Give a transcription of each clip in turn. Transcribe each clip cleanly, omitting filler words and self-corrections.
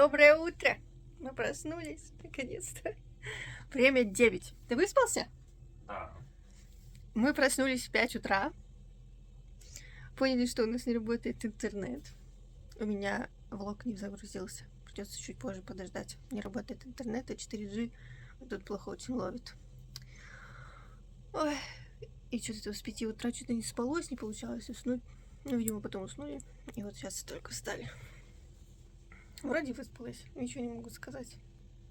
Доброе утро! Мы проснулись, наконец-то. Время 9. Ты выспался? Да. Мы проснулись в 5 утра. Поняли, что у нас не работает интернет. У меня влог не загрузился. Придется чуть позже подождать. Не работает интернет, а 4G тут плохо очень ловит. Ой. И что-то с 5 утра что-то не спалось, не получалось уснуть. Ну, видимо, потом уснули. И вот сейчас только встали. Вроде выспалась, ничего не могу сказать.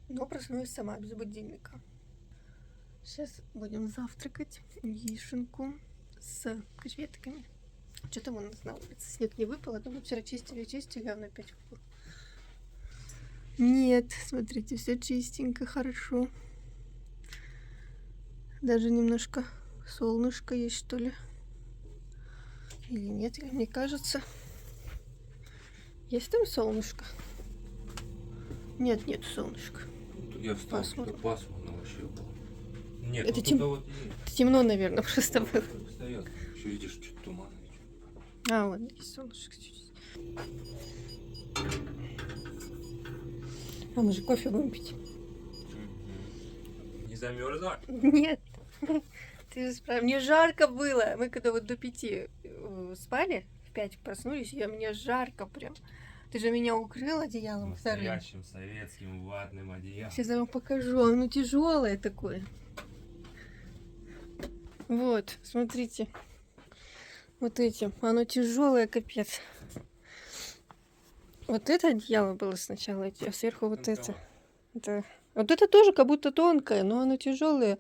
Но проснулась сама, без будильника. Сейчас будем завтракать. Яишенку с креветками. Что там у нас на улице? Снег не выпал, а думаю, вчера чистили, а он опять выпал. Нет, смотрите, все чистенько, хорошо. Даже немножко солнышко есть, что ли. Или нет, или мне кажется. Есть там солнышко? Нет солнышка. Тут я встал, что пасмурно вообще было. Нет, Это вот темно, наверное, просто было. встает. Еще видишь, что-то туман. А, вот есть солнышко чуть-чуть. А мы же кофе будем пить. Не замерзла? Нет. Ты же справа. Мне жарко было. Мы когда вот до 5 спали, в 5 проснулись, мне жарко прям. Ты же меня укрыл одеялом вторым. Настоящим советским ватным одеялом. Сейчас я вам покажу. Оно тяжелое такое. Вот, смотрите. Вот этим. Оно тяжелое, капец. Вот это одеяло было сначала, а сверху вот это. Вот это тоже как будто тонкое, но оно тяжелое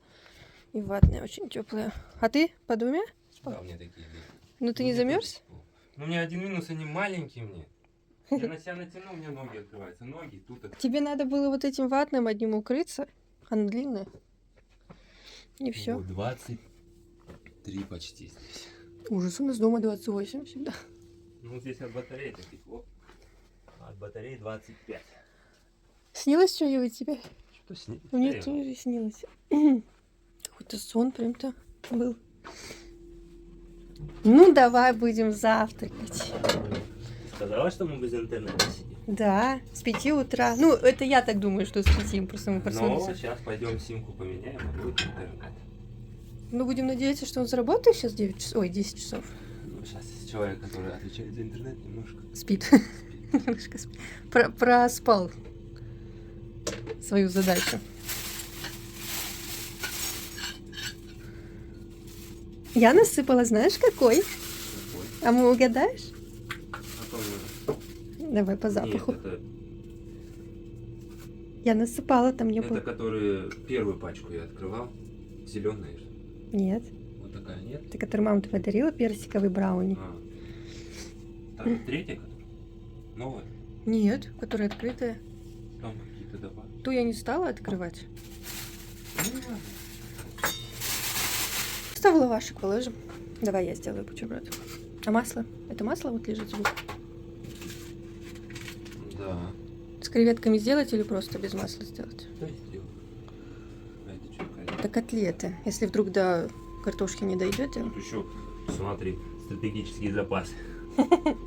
и ватное, очень теплое. А ты по двумя спал? Да, у меня такие были. Ну ты не замерз? Ну, у меня один минус, они маленькие мне. Я на себя натяну, у меня ноги открываются. Ноги тут. Тебе надо было вот этим ватным одним укрыться. Оно длинное. И все. 23 почти здесь. Ужас, у нас дома 28 всегда. Ну, здесь от батареи тепло. От батареи 25. Снилось что-нибудь тебе? Что с ней? Мне тоже снилось. Какой-то сон прям-то был. Ну, давай будем завтракать. Сказала, что мы без интернета сидим. Да, с 5 утра. Ну, это я так думаю, что с 5, просто мы проснулись. Ну, сейчас пойдем симку поменяем, и будет интернет. Ну, будем надеяться, что он заработает сейчас 9 часов. Ой, 10 часов. Ну, сейчас человек, который отвечает за интернет, немножко Спит. Немножко спит. Проспал свою задачу. Я насыпала, знаешь, какой? А мы угадаешь? Давай по запаху. Нет, это... Я насыпала, там не было. Это которые первую пачку я открывал. Зеленые. Нет. Вот такая, нет? Это, который мама ты подарила, персиковый брауни. А. Так, третья, которая? Новая? Нет, которая открытая. Там какие-то добавки. Ту я не стала открывать. Ну, ладно. Ставь лавашек, положим. Давай я сделаю бутерброд. А масло? Это масло вот лежит звук? Да. С креветками сделать или просто без масла сделать? Да, сделаю. А это что, какая-то? Это котлеты. Если вдруг до картошки не дойдете. Тут еще, смотри, стратегический запас.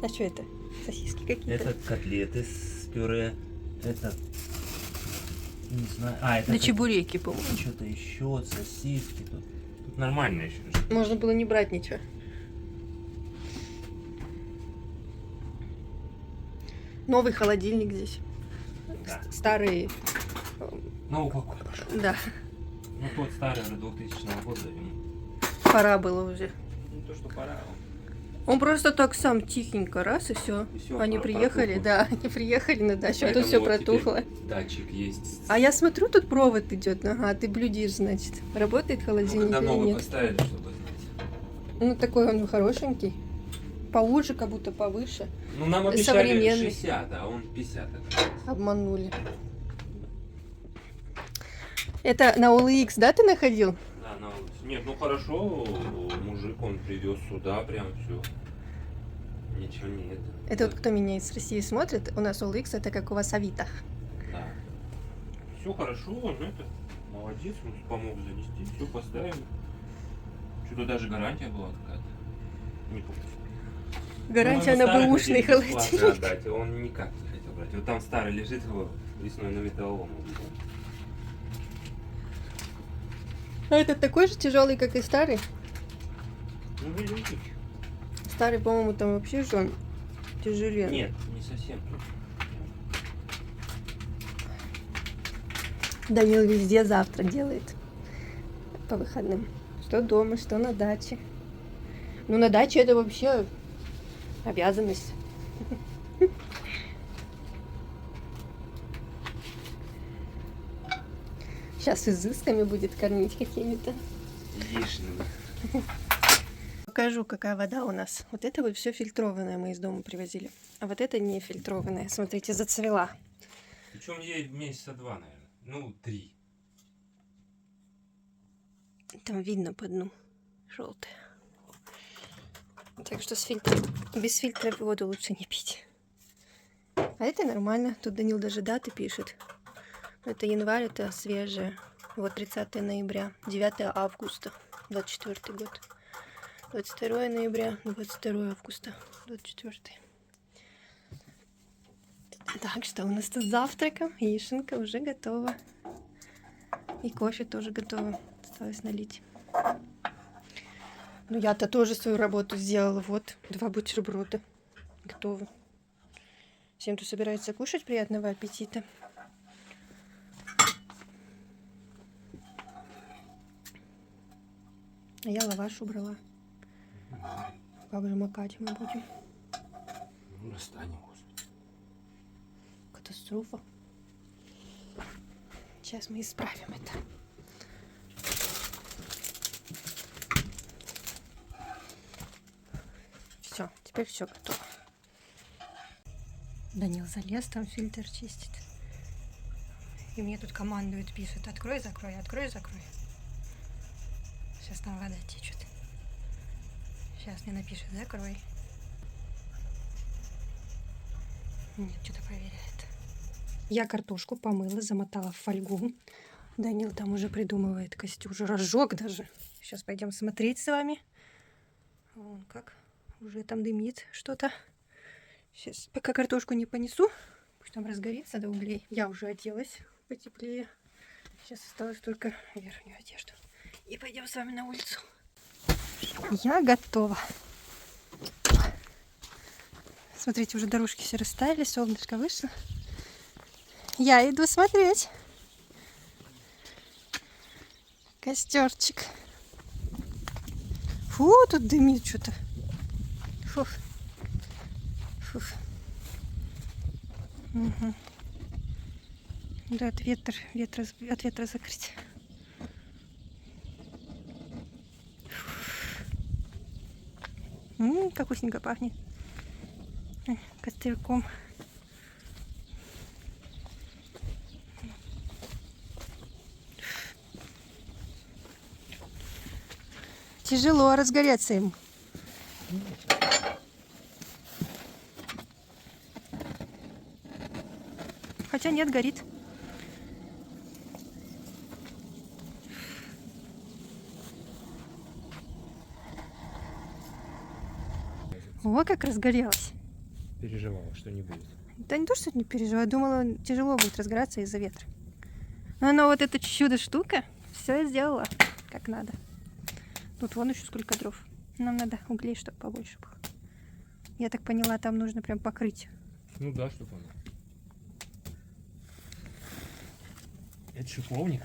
А что это? Сосиски какие-то? Это котлеты с пюре. Это... Не знаю. А, это... Да чебуреки, по-моему. Что-то еще, сосиски. Тут нормально еще. Можно было не брать ничего. Новый холодильник здесь. Да. Старый. Новый год пошел. Да. Ну, тот старый уже 2000 года. Пора было уже. Не то, что пора. Он просто так сам тихенько раз и все. Они приехали, протухло. да, они приехали на дачу, а тут Поэтому все вот протухло. теперь датчик есть. А я смотрю, тут провод идет. Ага, ты блюдишь, значит. Работает Ну, холодильник когда или новый нет? поставили, чтобы знать. Ну, такой он хорошенький. Поуже, как будто повыше. Ну, нам обещали Современный. 60, а он 50. Обманули. Это на OLX, да, ты находил? Да, на улице. Нет, ну хорошо, мужик, он привез сюда прям все. Ничего нет. Это вот кто меня из России смотрит, у нас OLX это как у вас Авито. Да. Все хорошо, он это, молодец, он помог занести, все поставил. Что-то даже гарантия была какая-то. Не помню. Гарантия Ну, на старый бэушный хотели бесплатно холодильник. отдать, а он никак не хотел забрать. Вот там старый лежит его весной на металлолом. А этот такой же тяжелый, как и старый? Ну, видите. Старый, по-моему, там вообще же он тяжелее. Нет, не совсем. Данил везде завтрак делает по выходным. Что дома, что на даче. Ну, на даче это вообще обязанность. Сейчас изысками будет кормить какими-то. Яишенными. Покажу, какая вода у нас. Вот это вот все фильтрованное мы из дома привозили. А вот это не фильтрованное. Смотрите, зацвела. Причем ей месяца 2, наверное. Ну, 3. Там видно по дну. Желтая. Так что с фильтром, без фильтра воду лучше не пить. А это нормально. Тут Данил даже даты пишет. Это январь, это свежее. Вот 30 ноября, 9 августа, 24 год. 22 ноября, 22 августа, 24. Так, что у нас тут с завтраком? Яишенка уже готова. И кофе тоже готово. Осталось налить. Ну, я-то тоже свою работу сделала. Вот, 2 бутерброда. Готовы. Всем, кто собирается кушать, приятного аппетита. А я лаваш убрала. Как же макать мы будем? Ну, достанем, господи. Катастрофа. Сейчас мы исправим это. Все, теперь все готово. Данил залез, там фильтр чистит. И мне тут командует, пишет: открой, закрой, открой, закрой. Сейчас там вода течет. Сейчас мне напишет: закрой. Нет, что-то проверяет. Я картошку помыла, замотала в фольгу. Данил там уже придумывает костюм, уже разжег даже. Сейчас пойдем смотреть с вами. Вон как уже там дымит что-то. Сейчас пока картошку не понесу, пусть там разгорится до углей. Я уже оделась потеплее. Сейчас осталось только верхнюю одежду. И пойдем с вами на улицу. Я готова. Смотрите, уже дорожки все растаяли, солнышко вышло. Я иду смотреть. Костерчик. Фу, тут дымит что-то. Фу. Фу. Угу. Да, от ветра закрыть. Как вкусненько пахнет. Костерком. Тяжело разгореться им. Хотя нет, горит. О, как разгорелось. Переживала, что не будет. Да не то, что не переживаю. Думала, тяжело будет разгораться из-за ветра. Но вот эта чудо-штука все сделала как надо. Тут вон еще сколько дров. Нам надо углей, чтобы побольше было. Я так поняла, там нужно прям покрыть. Ну да, чтобы она. Это шиповник.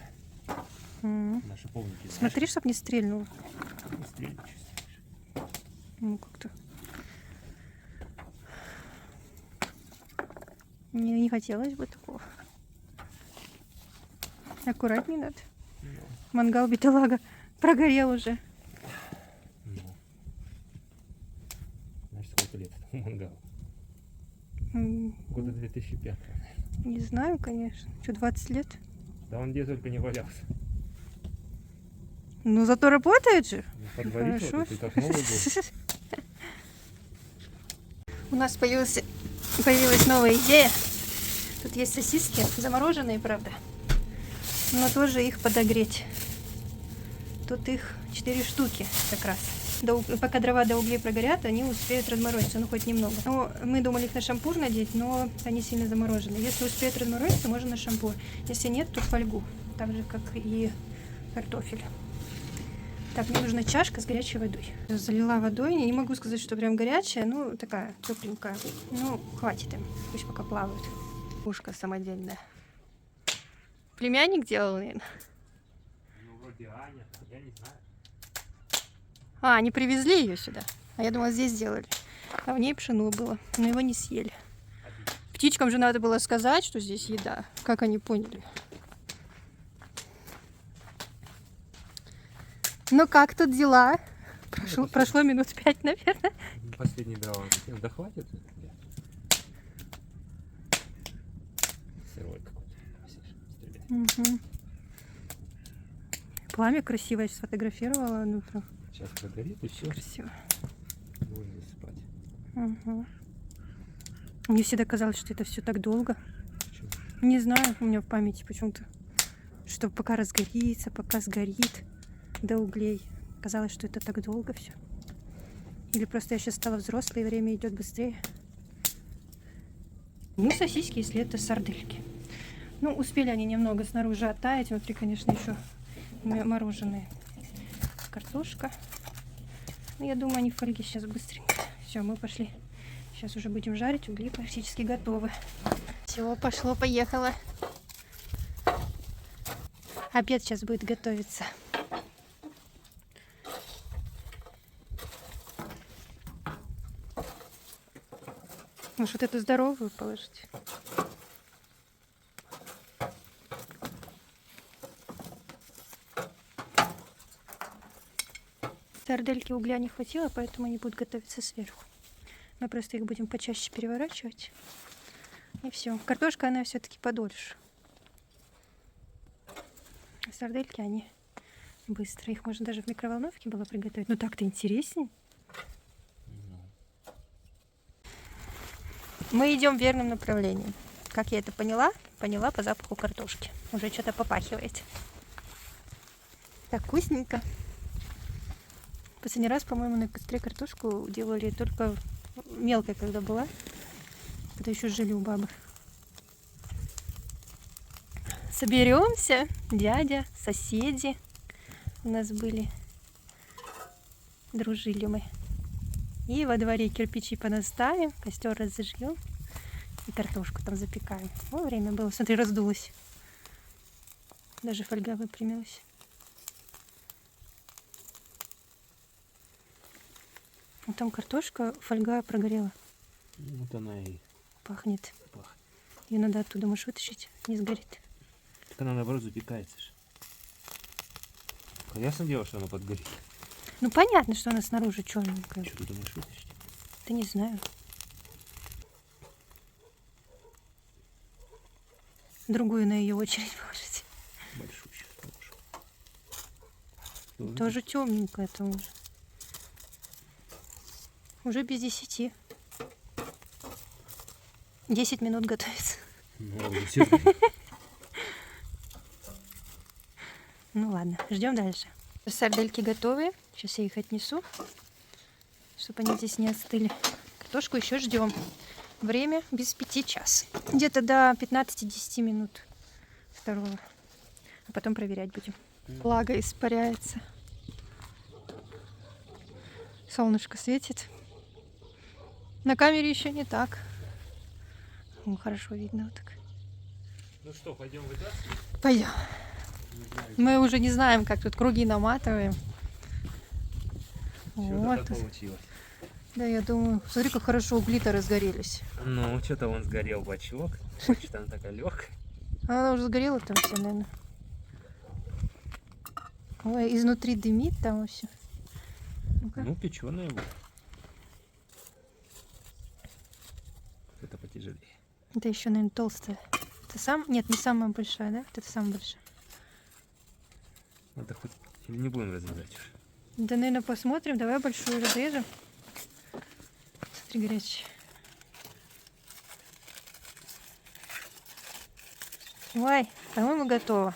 На шиповнике. Смотри, чтоб не стрельнуло. Не стрельнет, чувствуешь. Ну, как-то. Не хотелось бы такого. Аккуратнее надо. Ну. Мангал бедолага прогорел уже. Ну. Знаешь, сколько лет этому мангалу? Года 2005, наверное. Не знаю, конечно. Что, 20 лет? Да он где только не валялся. Ну, зато работает же. Подварить Хорошо. вот, и как Новый год. У нас появилась новая идея. Тут есть сосиски, замороженные, правда. Но тоже их подогреть. Тут их 4 штуки как раз. пока дрова до углей прогорят, они успеют разморозиться, ну хоть немного. Но мы думали их на шампур надеть, но они сильно заморожены. Если успеют разморозиться, можно на шампур. Если нет, то фольгу, так же как и картофель. Так, мне нужна чашка с горячей водой. Залила водой, не могу сказать, что прям горячая, ну такая тепленькая. Ну, хватит им, пусть пока плавают. Ушко самодельное. Племянник делал, наверное. Ну, вроде Аня, я не знаю. А, они привезли ее сюда. А я думала, здесь сделали. А в ней пшено было, но его не съели. Птичкам же надо было сказать, что здесь еда. Как они поняли? Ну как тут дела? Прошло минут 5, наверное. Последний дрова. Да хватит? Сырой какой-то. Угу. Пламя красивое, я сфотографировала. Ну, прям Сейчас прогорит и все. красиво. Можно засыпать. Угу. Мне всегда казалось, что это все так долго. Почему? Не знаю, у меня в памяти почему-то, что пока разгорится, пока сгорит до углей. Казалось, что это так долго все. Или просто я сейчас стала взрослой, и время идет быстрее. Ну, сосиски, если это сардельки. Ну, успели они немного снаружи оттаять. Внутри, конечно, еще мороженые. Картошка. Ну, я думаю, они в фольге сейчас быстренько. Все, мы пошли. Сейчас уже будем жарить. Угли практически готовы. Все, пошло, поехало. Обед сейчас будет готовиться. Может, вот эту здоровую положить? Сардельки угля не хватило, поэтому они будут готовиться сверху. Мы просто их будем почаще переворачивать. И все. Картошка, она все-таки подольше. А сардельки, они быстро. Их можно даже в микроволновке было приготовить. Но так-то интереснее. Мы идем в верном направлении. Как я это поняла? Поняла по запаху картошки. Уже что-то попахивает. Так вкусненько. Последний раз, по-моему, на костре картошку делали только мелкой, когда была. Когда еще жили у бабы. Соберемся, дядя, соседи у нас были. Дружили мы. И во дворе кирпичи понаставим, костер разожгем и картошку там запекаем. О, время было. Смотри, раздулось. Даже фольга выпрямилась. Ну, там картошка, фольга прогорела. Вот она и Пахнет. пахнет. Ее надо оттуда, можешь вытащить, не сгорит. Так она наоборот запекается же. Ясно дело, что она подгорит. Ну, понятно, что она снаружи черненькая. Что ты думаешь вытащить? Да не знаю. Другую на ее очередь положить. Большую сейчас положу. Тоже темненькая там уже. Уже без 10. 10 минут готовится. Ну ладно, ждем дальше. Сардельки готовы. Сейчас я их отнесу, чтобы они здесь не остыли. Картошку еще ждем. Время без 5 час. Где-то до 15-10 минут второго. А потом проверять будем. Влага испаряется. Солнышко светит. На камере еще не так. Хорошо видно вот так. Ну что, пойдем вытаскивать? Пойдем. Мы уже не знаем, как тут круги наматываем. Вот. Что-то получилось. Да, я думаю, смотри, как хорошо угли-то разгорелись. Ну, что-то он сгорел бачок. Что-то она такая легкая. Она уже сгорела там все, наверное. Ой, изнутри дымит там все. Ну-ка. Ну, печеная будет. Это потяжелее. Это еще, наверное, толстая. Это сам? Нет, не самая большая, да? Вот это самая большая. Надо хоть... Или не будем разрезать уже? Да, наверное, посмотрим. Давай большую разрежем. Смотри, горячая. Ой, по-моему, готово.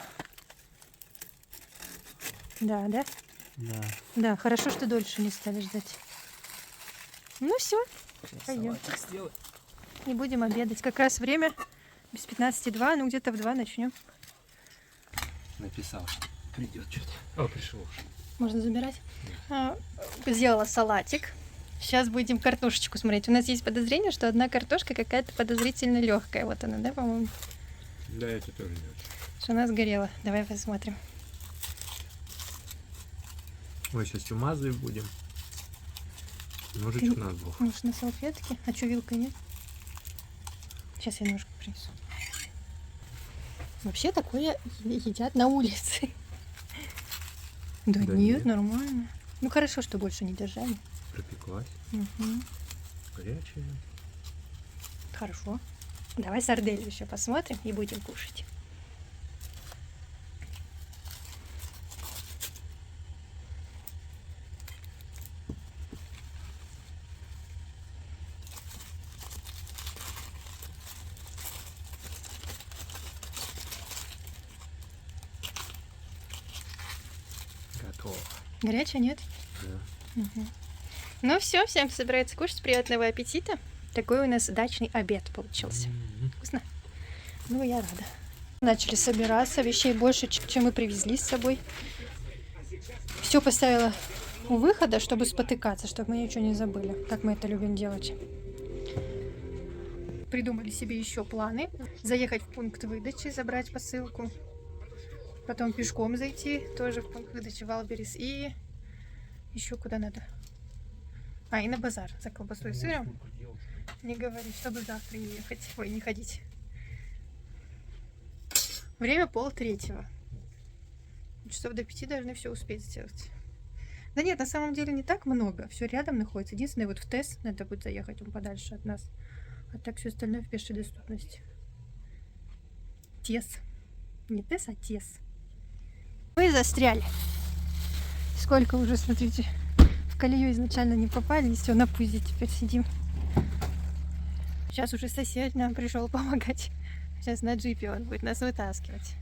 Да, да? Да. Да, хорошо, что дольше не стали ждать. Ну все, пойдем. Сделай. Не будем обедать. Как раз время без 15:02, ну где-то в 2 начнем. Написал, что придет что-то. О, пришел уже. Можно забирать. Сделала салатик. Сейчас будем картошечку смотреть. У нас есть подозрение, что одна картошка какая-то подозрительно легкая. Вот она, да, по-моему? Да, это тоже не очень. Что она сгорела. Давай посмотрим. Мы сейчас умазывать будем. Ножичек у нас был. Может, на салфетке? А что, вилкой нет? Сейчас я немножко принесу. Вообще такое едят на улице. Да Да нет, нет. нормально. Ну хорошо, что больше не держали. Пропеклась. Мгм. Горячая. Хорошо. Давай сардель еще посмотрим и будем кушать. Готово. Горячая, нет? Да. Мгм. Ну все, всем собирается кушать. Приятного аппетита. Такой у нас дачный обед получился. Вкусно? Ну, я рада. Начали собираться. Вещей больше, чем мы привезли с собой. Все поставила у выхода, чтобы спотыкаться, чтобы мы ничего не забыли, как мы это любим делать. Придумали себе еще планы. Заехать в пункт выдачи, забрать посылку. Потом пешком зайти, тоже в пункт выдачи Валберис. И еще куда надо. И на базар за колбасой и сыром. Не говори, чтобы завтра не ехать. Ой, не ходить. Время 2:30. Часов до 5 должны все успеть сделать. Да нет, на самом деле не так много. Все рядом находится. Единственное, вот в ТЭС надо будет заехать, он подальше от нас. А так все остальное в пешей доступности. ТЕС. Не ТЭС, а ТЕС. Мы застряли. Сколько уже, смотрите. В колею изначально не попали, и все, на пузе теперь сидим. Сейчас уже сосед нам пришел помогать. Сейчас на джипе он будет нас вытаскивать.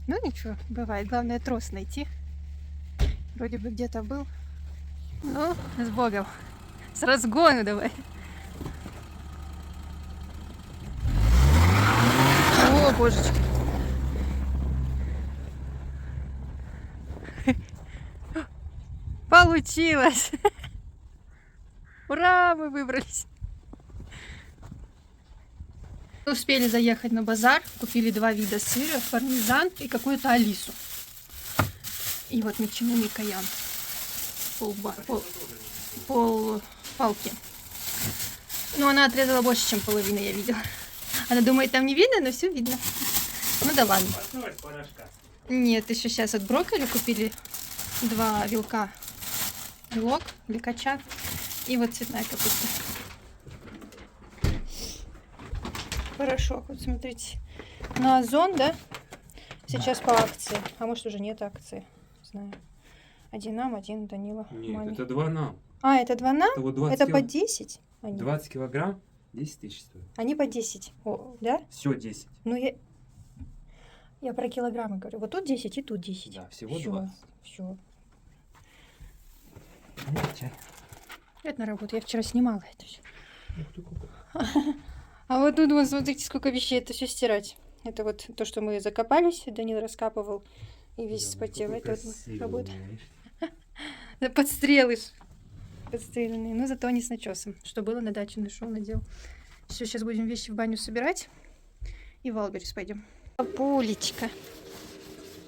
Ну ничего, бывает. Главное трос найти. Вроде бы где-то был. Ну, с Богом. С разгону давай. О, божечки. Получилось! Ура, мы выбрались! Успели заехать на базар, купили 2 вида сыра, пармезан и какую-то Алису. И вот начинами каян. Пол палки. Ну, она отрезала больше, чем половину, я видела. Она думает, там не видно, но все видно. Ну да ладно. Нет, еще сейчас от брокколи купили 2 вилка. Белок, ликача и вот цветная капуста. Порошок, вот смотрите. На Озон, да? Сейчас по акции. А может уже нет акции. Не знаю. 1 нам, 1 Данила. Нет, маме. это 2 нам. Это 2 нам? Это вот 20 Это по 10? Они? 20 килограмм, 10 тысяч стоит. Они по 10. О, да? Все 10. Ну я про килограммы говорю. Вот тут 10 и тут 10. Да, всего 20. Все. Чай. Это на работу. Я вчера снимала это все. А вот тут, вот, смотрите, сколько вещей. Это все стирать. Это вот то, что мы закопались. Данил раскапывал и весь вспотел. Это вот работа. Да, подстрелы ж. Подстреленные. Но зато они с начесом. Что было на даче, нашел, надел. Все, сейчас будем вещи в баню собирать. И в Валберис пойдем. Пулечка.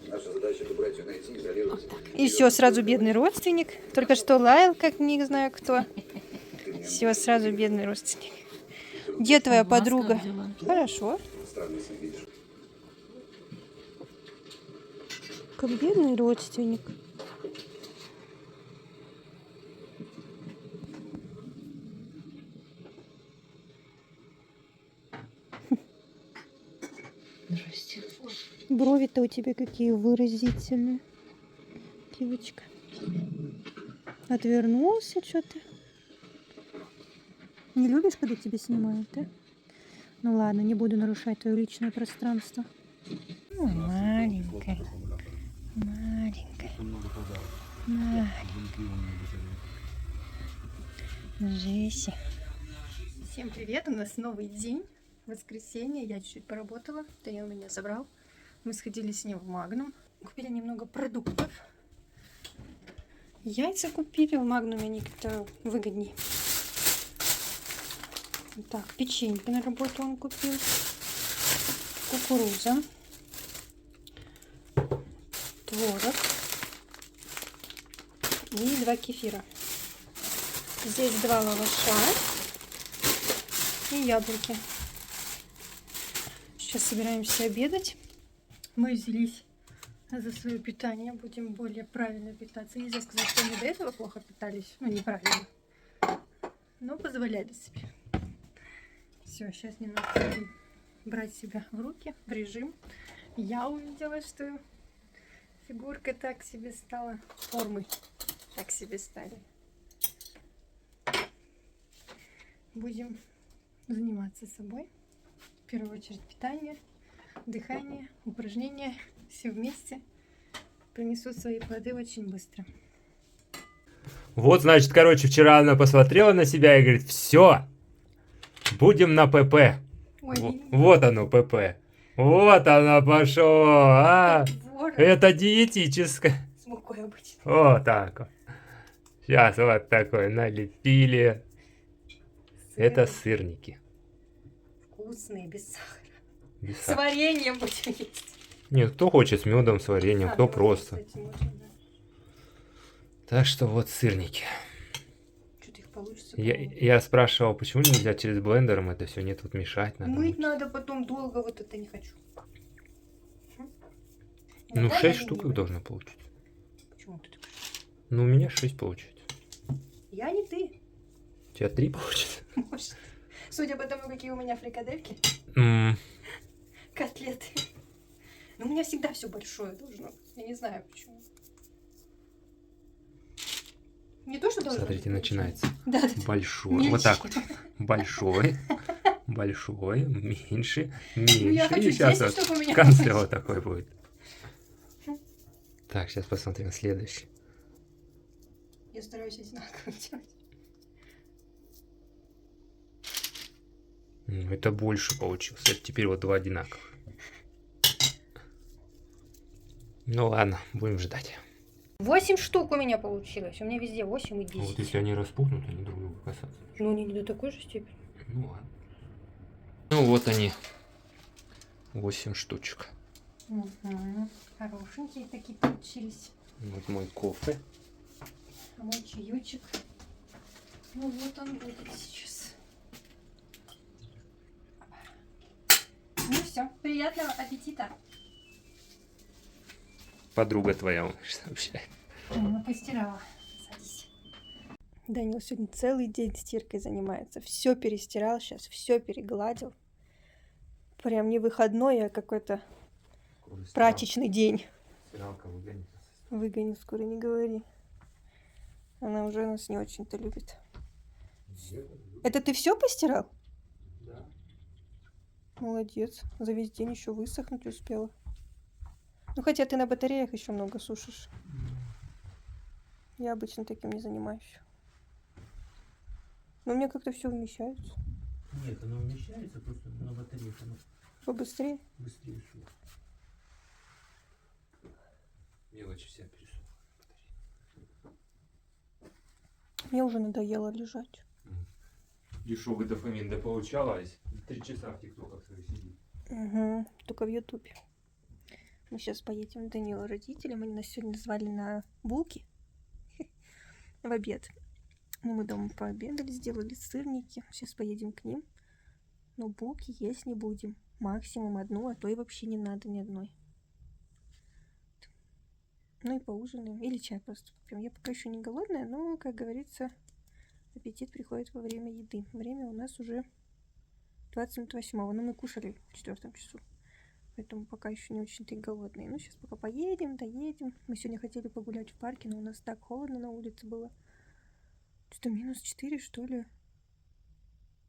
Наша задача добрать ее, найти, изолировать. И все, сразу бедный родственник. Только что лаял, как не знаю кто. Все, сразу бедный родственник. Где твоя подруга? Хорошо. Странно, если видишь. Как бедный родственник. Брови-то у тебя какие выразительные. Девочка. Отвернулся что-то. Не любишь, когда тебя снимают, да? Ну ладно, не буду нарушать твое личное пространство. Ну, маленькая. Маленькая. Жесть. Всем привет, у нас новый день, воскресенье, я чуть-чуть поработала, Данил меня забрал, мы сходили с ним в Магнум, купили немного продуктов, яйца купили, в Магнуме они как-то выгоднее. Так, печеньки на работу он купил, кукуруза, творог и 2 кефира. Здесь 2 лаваша и яблоки. Сейчас собираемся обедать. Мы взялись за свое питание, будем более правильно питаться. Нельзя сказать, что мы до этого плохо питались, ну неправильно, но позволяли себе. Все, сейчас немного будем брать себя в руки, в режим. Я увидела, что фигурка так себе стала, формы так себе стали. Будем заниматься собой. В первую очередь питание, дыхание, упражнения. Все вместе принесут свои плоды очень быстро. Вот, значит, короче, вчера она посмотрела на себя и говорит, все, будем на ПП. Ой, Вот оно, ПП. Вот оно пошло, а? ворон. Это диетическое. С мукой обычно. Вот так вот. Сейчас вот такой налепили. Это сырники. Вкусные, без сахара. Без С сахара. вареньем будем есть. Нет, кто хочет с медом, с вареньем, кто ну, просто. кстати, можно, да. Так что вот сырники. Что-то их получится. Я спрашивал, почему нельзя через блендером это все, нет, вот мешать надо. Мыть надо потом долго, вот это не хочу. Ну, Иногда 6 я штук их ленивая. должно получиться. Почему ты так говоришь? Ну, у меня 6 получается. Я не ты. У тебя 3 получится? Может. Судя по тому, какие у меня фрикадельки, М, котлеты. Но у меня всегда все большое должно быть. Я не знаю почему. Не то, что должно Смотрите, быть. начинается. Да, да. Большой. Вот так вот. Большой. Большой. Меньше. я Меньше. хочу И сейчас 10, вот чтобы у меня в конце было. вот такой будет. Так, сейчас посмотрим следующий. Я стараюсь одинаково делать. Это больше получилось. Это теперь вот 2 одинаковых. Ну ладно, будем ждать. 8 штук у меня получилось. У меня везде 8 и 10. Вот если они распухнут, они друг друга касаться. Ну, не до такой же степени. Ну ладно. Ну вот они. 8 штучек. Угу. Хорошенькие такие получились. Вот мой кофе. А мой чаючек. Ну вот он будет сейчас. Ну все, приятного аппетита. Подруга твоя сообщает. Ну, постирала. Садись. Данил сегодня целый день стиркой занимается. Все перестирал сейчас, все перегладил. Прям не выходной, а какой-то прачечный день. Стиралка выгонит. Выгоню, скоро не говори. Она уже нас не очень-то любит. Это ты все постирал? Да. Молодец. За весь день еще высохнуть успела. Ну хотя ты на батареях еще много сушишь. Я обычно таким не занимаюсь. Но мне как-то все вмещается. Нет, оно вмещается, просто на батареях оно Побыстрее. быстрее сушит. Мелочь вся пересохла. Мне уже надоело лежать. И шо вы дофамин да получалось? 3 часа в тиктоках своих сидит. Угу. Только в Ютубе. Мы сейчас поедем к Данилу родителям. Они нас сегодня звали на булки в обед. Ну, мы дома пообедали, сделали сырники. Сейчас поедем к ним. Но булки есть не будем. Максимум одну, а то и вообще не надо ни одной. Ну и поужинаем. Или чай просто попьем. Я пока еще не голодная, но, как говорится, аппетит приходит во время еды. Время у нас уже 20 минут 8. Но мы кушали в 4 часу. Поэтому пока еще не очень-то и голодные. Ну, сейчас пока поедем, доедем. Мы сегодня хотели погулять в парке, но у нас так холодно на улице было. Что-то -4, что ли.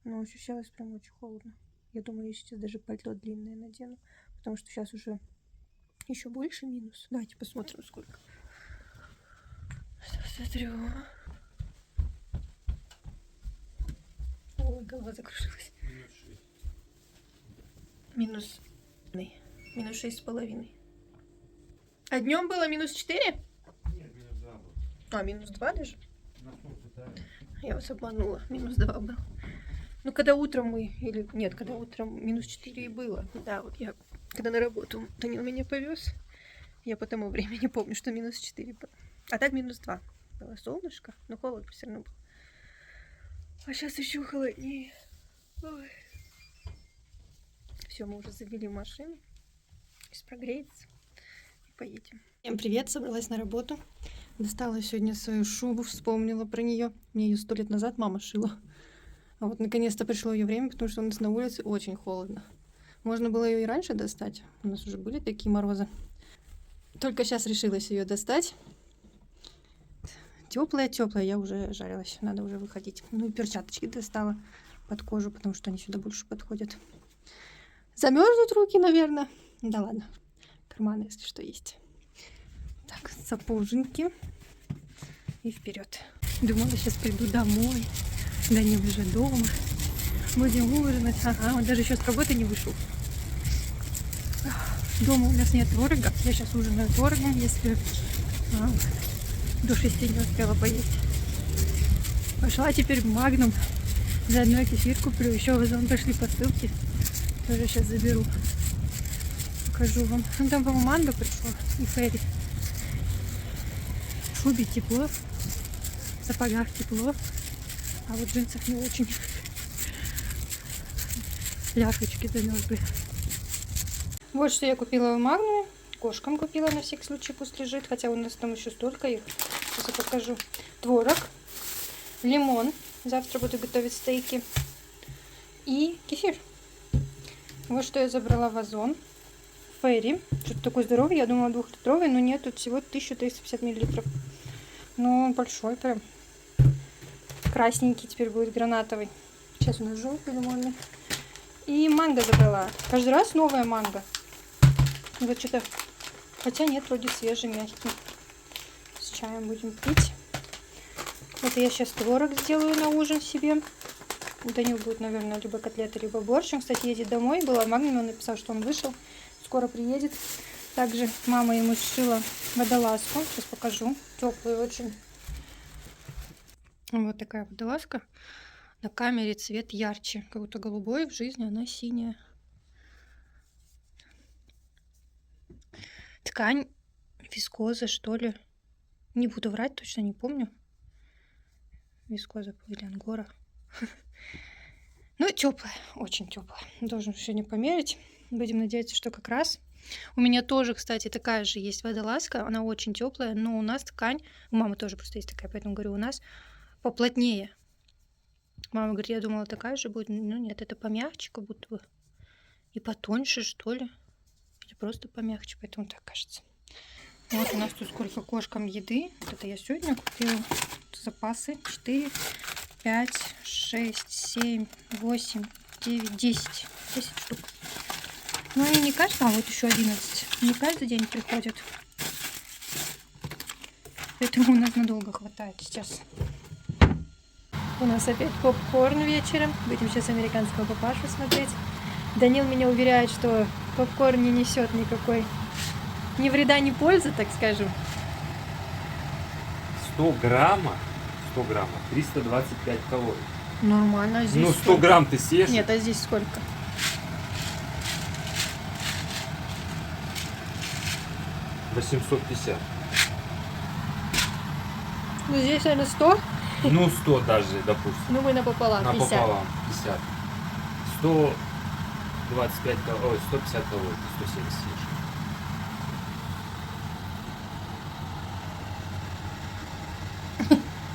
Но ощущалось прям очень холодно. Я думаю, я сейчас даже пальто длинное надену. Потому что сейчас уже еще больше минус. Давайте посмотрим, сколько. Смотрю. Ой, голова закружилась. Минус. Минус 6,5. А днем было минус 4? Нет, минус 2 был. А, минус 2 даже? На солнце тает. Я вас обманула. Минус 2 был. Ну, когда утром мы... Или нет, когда утром минус 4 и было. Да, вот я... Когда на работу Данил меня повез, я по тому времени помню, что минус 4 было. А так минус 2. Было солнышко, но холодно все равно был. А сейчас еще холоднее. Все, мы уже завели машину. Сейчас прогреется. И поедем. Всем привет, собралась на работу. Достала сегодня свою шубу, вспомнила про нее. Мне ее 100 лет назад мама шила. А вот наконец-то пришло ее время, потому что у нас на улице очень холодно. Можно было ее и раньше достать. У нас уже были такие морозы. Только сейчас решилась ее достать. Теплая, я уже жарилась. Надо уже выходить. Ну и перчаточки достала под кожу, потому что они сюда больше подходят. Замерзнут руки, наверное. Да ладно. Карманы, если что, есть. Так, сапожники. И вперед. Думала, сейчас приду домой. Данил уже дома. Будем ужинать. Ага, он даже еще с работы не вышел. Дома у нас нет творога. Я сейчас ужинаю творогом, если до 6 не успела поесть. Пошла теперь в Магнум. Заодно кефир куплю. Еще в Озон пошли посылки. Тоже сейчас заберу. Покажу вам. Ну, там, по-моему, манго пришло. И ферри. В шубе тепло. В сапогах тепло. А вот в джинсах не очень. Ляшечки замерзли. Вот что я купила в Магнуме. Кошкам купила на всякий случай, пусть лежит. Хотя у нас там еще столько их. Сейчас я покажу. Творог, лимон. Завтра буду готовить стейки. И кефир. Вот что я забрала в Озон. Ферри. Что-то такое здоровый. Я думала 2-литровый, но нет. Тут всего 1350 мл. Но большой прям. Красненький теперь будет, гранатовый. Сейчас у нас желтый, лимонный. И манго забрала. Каждый раз новая манго. Вот что-то... Хотя нет, вроде свежий, мягкий. С чаем будем пить. Вот я сейчас творог сделаю на ужин себе. Данил будет, наверное, либо котлеты, либо борщ. Он, кстати, едет домой. Была в Магниме, он написал, что он вышел. Скоро приедет. Также мама ему сшила водолазку. Сейчас покажу. Теплую очень. Вот такая водолазка. На камере цвет ярче. Как будто голубой, в жизни она синяя. Ткань вискоза, что ли. Не буду врать, точно не помню. Вискоза или ангора. Ну, теплая, очень теплая. Должен сегодня померить. Будем надеяться, что как раз. У меня тоже, кстати, такая же есть водолазка. Она очень теплая, но у нас ткань... У мамы тоже просто есть такая, поэтому говорю, у нас поплотнее. Мама говорит, я думала, такая же будет. Ну нет, это помягче, как будто бы. И потоньше, что ли. Или просто помягче, поэтому так кажется. Вот у нас тут сколько кошкам еды. Вот это я сегодня купила. Запасы 4, 5, 6, 7, 8, 9, 10. 10 штук. Но они не каждый, а вот еще 11. Не каждый день приходят. Поэтому у нас надолго хватает сейчас. У нас опять попкорн вечером. Будем сейчас американского папашу смотреть. Данил меня уверяет, что попкорн не несет никакой ни вреда, ни пользы, так скажем. 100 грамма 325 калорий. Нормально, а здесь Ну 100 сколько? грамм ты съешь? Нет, а здесь сколько? 850. Ну здесь, наверное, 100. Ну 100 даже, допустим. Ну мы напополам, 50. Напополам, 50. 125 калорий, ой, 150 калорий, 170 съешь.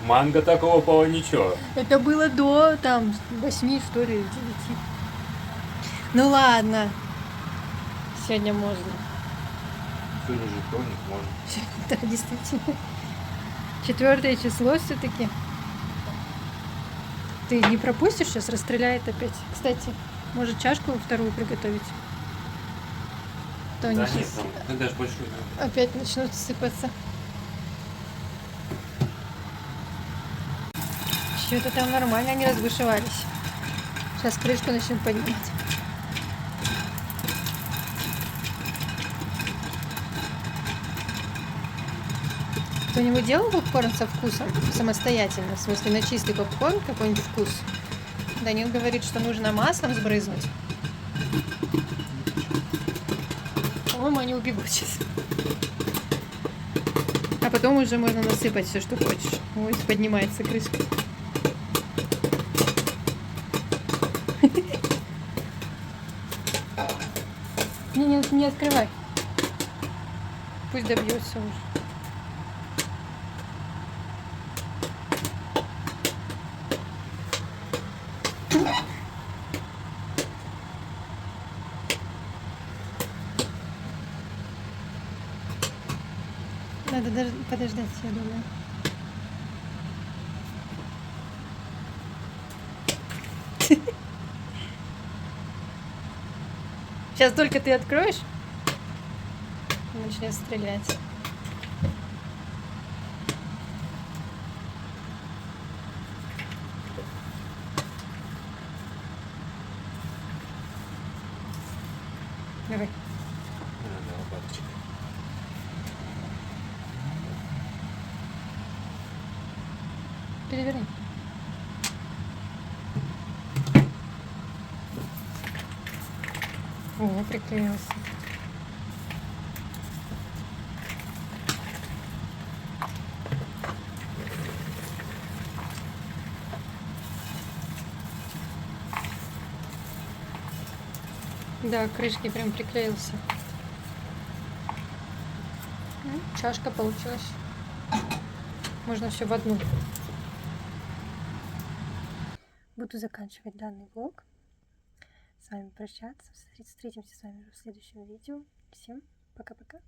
Манго такого пола ничего. Это было до, там, 8, что ли, 9. Ну ладно. Сегодня можно. Сегодня же вторник, можно. Да, действительно. 4 число все-таки. Ты не пропустишь, сейчас расстреляет опять. Кстати, может чашку вторую приготовить? То они Да нет, сейчас там, ты дашь большой. опять начнут сыпаться. Что-то там нормально они разбушевались. Сейчас крышку начнем поднимать. Кто-нибудь делал попкорн со вкусом? Самостоятельно? В смысле, на чистый попкорн какой-нибудь вкус? Данил говорит, что нужно маслом сбрызнуть. По-моему, они убегут сейчас. А потом уже можно насыпать все, что хочешь. Ой, поднимается крышка. Не открывай. Пусть добьется уже. Надо даже подождать, я думаю. Сейчас только ты откроешь, начнет стрелять. Давай. Да, лопаточка. Переверни. О, приклеился. Да, к крышке прям приклеился. Чашка получилась. Можно все в одну. Буду заканчивать данный влог. С вами прощаться. Встретимся с вами в следующем видео. Всем пока-пока.